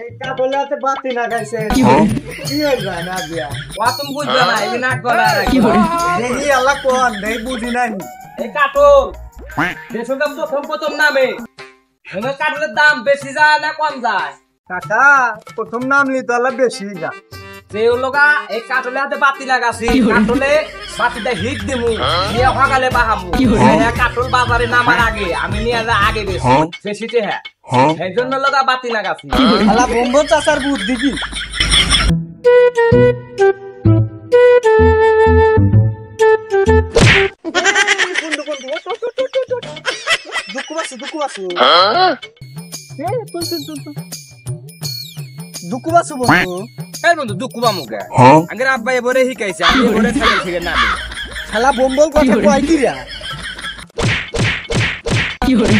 এই কাবলাতে বাতি লাগাইছে কি হইল না দিয়া ওয়া তুমি বুঝবে না এই নাক গলা কি দেখি আল্লাহ কোন দেই বুঝি নাই এই কাটল দেশে দাম প্রথম নামে এনে কাটলের দাম বেশি যায় না কম যায় কাকা প্রথম নাম লিতো আল্লাহ বেশি যা যে লোকা এই কাটলে হাতে বাতি লাগাছি কাটলে বাতিটা হিট দিমু নিয়ে হগালে বাহামু এই কাটল বাজারে নামার আগে আমি নিয়ে যা আগে বেশিতে হ্যাঁ এই জন্য লোকা বাতি লাগাছি আল্লাহ বম্বন চাচার বুদ্ধি কি আগের আব্বা এবারে শিখাইছে আমি এবারে শিখে না শালা বম্বল কথা কয় কি রে কি হরে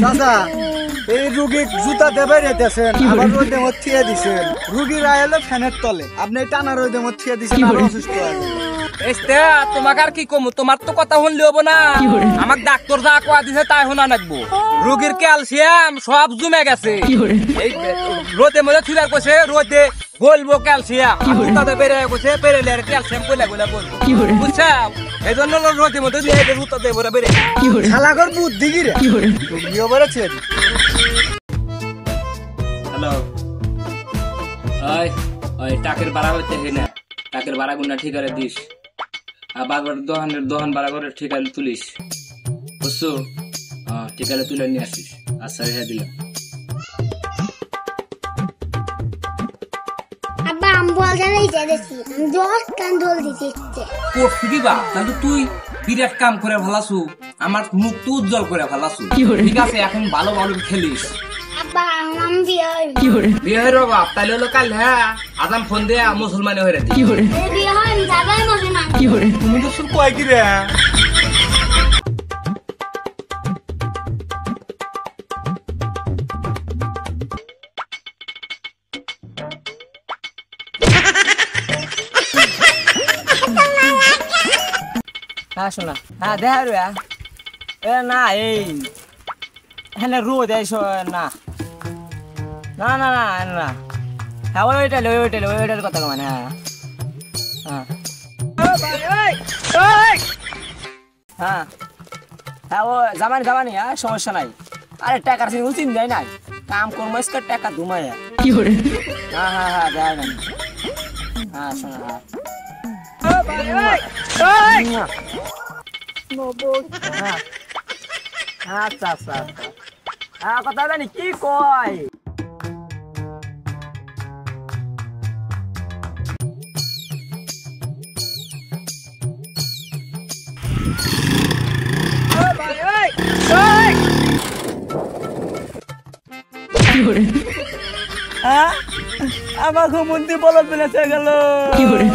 চাচা এই রুগী জুতা দেবে রেতেছেন আবার রোদে মথিয়ে দিছেন রুগীর আইলো ফ্যানের তলে আপনি টানা রোদে মথিয়ে দিছেন আর অসুস্থ হয়ে এস্তে তোমাকে আর কি কমু তোমার তো কথা শুনলে হবো না আমাকে ডাক্তার যা কোয়া দিছে তাই শোনা লাগবো রোগীর ক্যালসিয়াম সব জমে গেছে এই রোদে মধ্যে থিলার কইছে রোদে বলবো ক্যালসিয়াম জুতাতে বেড়ে কইছে বেড়েলে আর ক্যালসিয়াম কইলা বলবো বুঝছা এই জন্য রোদে মধ্যে দিয়ে জুতাতে বেড়ে বেড়ে শালাগর বুদ্ধি কি রে রুগীও বেড়েছে হ্যালো ওই টাকের ভাড়া হইতে না টাকের ভাড়া গুনা ঠিক করে দিস আর বারবার দোহান ভাড়া করে ঠিক আছে তুলিস বুঝছো ঠিক আছে তুলে নিয়ে আসিস আচ্ছা রেখে দিলাম আব্বা আমি বল জানাই যাচ্ছি আমি 10 কান দোল দিতে করছি দিবা তাহলে তুই বিরাট কাম করে ভালাসু আমার মুখ তো উজ্জ্বল করে ভালাসু ঠিক আছে এখন ভালো ভালো খেলিস আব্বা আমি বিয়ে হয়ে বাপ তাহলে হলো কাল হ্যাঁ আজাম ফোন দিয়ে মুসলমানে হয়ে রে বিয়ে হয় আমি যাবাই মুসলমান তুমি তো শুন কয় কি রে হ্যাঁ শোনা হ্যাঁ দেখা রে এ না এই হ্যাঁ রোদ এইসো না না না না না হ্যাঁ ওইটার কথা মানে হ্যাঁ হ্যাঁ হ্যাঁ ও জামানি হ্যাঁ সমস্যা নাই আরে টাকার চিন্তা যায় নাই কাম করবো টাকা ধুমাই কি করে হ্যাঁ হ্যাঁ হ্যাঁ দেখা যান হ্যাঁ শোনা হ্যাঁ আচ্ছা আচ্ছা আচ্ছা হ্যাঁ কথা জানি কি কয় আমার ঘুমন্তি বলদ বেলেছে গেল কি হরে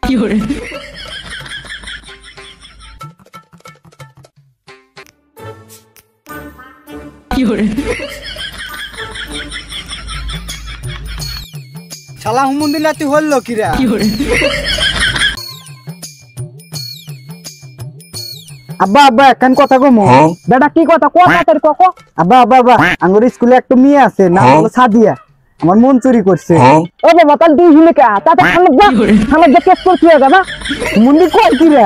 কি হরে শালা হুমুন্দি নাতি হলো কি রে কি হরে আব্বা আব্বা এখন কথা কমো বেটা কি কথা তাড়াতাড়ি কও আব্বা আব্বা আব্বা আঙ্গুর স্কুলে একটা মেয়ে আছে নাম হলো সাদিয়া আমার মন চুরি করছে ও বাবা কাল তুই হিলে কা তাতে খালাক যা কেস করতে হবে না মুন্ডি কই কি রে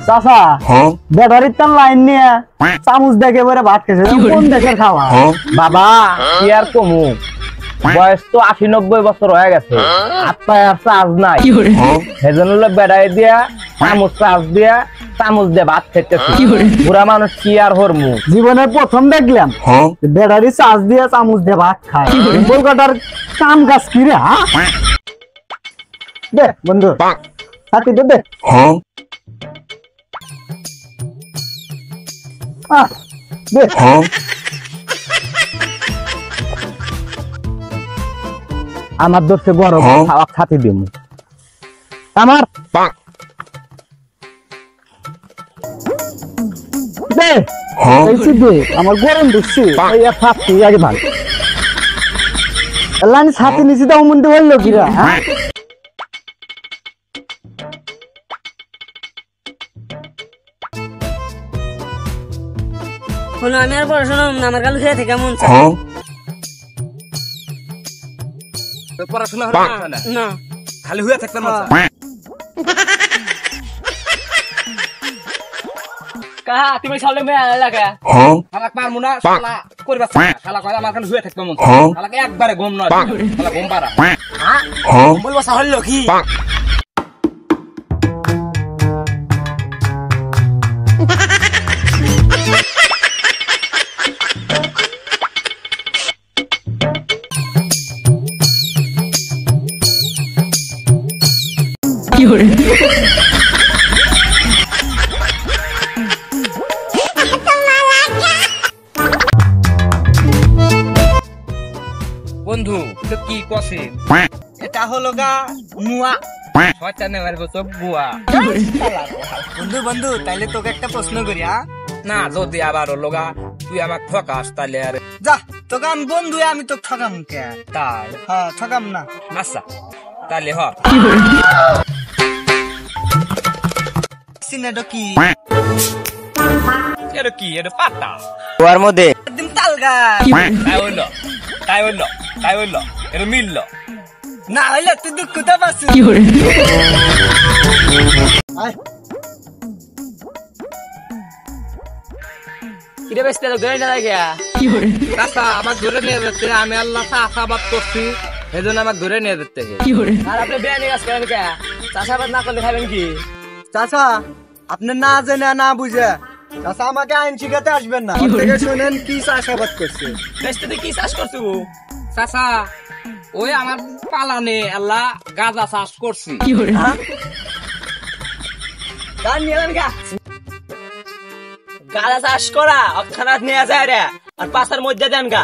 চাচা ব্যাটারির তার লাইন নিয়ে চামচ দেখে বলে ভাত খেয়েছে কোন দেশের খাওয়া বাবা কি আর কমু বয়স তো 80-90 বছর হয়ে গেছে আত্মায় আর চার্জ নাই সেজন্য ব্যাটারি দিয়া চামচ চার্জ দিয়া চামচ দিয়ে ভাত খেতেছি বুড়া মানুষ কি আর হরমু জীবনে প্রথম দেখলাম ব্যাটারি চার্জ দিয়ে চামচ দিয়ে ভাত খায় কলকাতার কাম গাছ কি রে দে বন্ধু হাতি দে দে আমার দোষে বড় খাওয়া খাতি দিব আমার দে দে আমার গরম দিচ্ছি ছাতি আগে ভালো লাইন ছাতি নিচে দাও মন্দির হইলো কিরা হ্যাঁ হলো আমি আর পড়াশোনা না আমার কাল খেয়ে থেকে মন চায় পড়াশোনা না খালি হয়ে থাকতাম কাহা তুমি সামনে মেয়ে লাগা শালা পারমু না শালা করবা শালা কয় আমার খালি হয়ে থাকতাম শালাকে একবারে ঘুম নয় শালা ঘুম পারা বলবো সাহল কি বন্ধু তো কি কছে এটা হলো গা মুয়া শয়তানে মারবো তো বুয়া বন্ধু বন্ধু তাইলে তোকে একটা প্রশ্ন করি না যদি আবার লগা তুই আমাক ঠকাস তাহলে আর যা তোকে আমি বন্ধু আমি তো ঠকাম কে তাই হ্যাঁ ঠকাম না আচ্ছা তাহলে হ সিনেটো কি এটা কি এটা পাতা ওর মধ্যে একদম তালগা তাই হইলো এটা মিললো না হইলে তুই দুঃখটা পাচ্ছি কিরে বেসতে তো গড়ে না লাগে চাচা আমাক ধরে নিয়ে যেতে আমি আল্লাহ চাষাবাদ করছি এই জন্য আমাকে ধরে নিয়ে যেতে আর আপনি বেয়ানি কাজ করেন কে চাষাবাদ না করলে খাবেন কি চাচা আপনি না জেনে না বুঝে চাচা আমাকে আইন শিখাতে আসবেন না থেকে শুনেন কি চাষাবাদ করছে বেসতে কি চাষ করছো চাচা ওই আমার পালানে আল্লাহ গাঁজা চাষ করছি গান নিয়ে গা গালা চাষ করা অক্ষরাত নিয়ে যায় রে আর পাশার মধ্যে দেন গা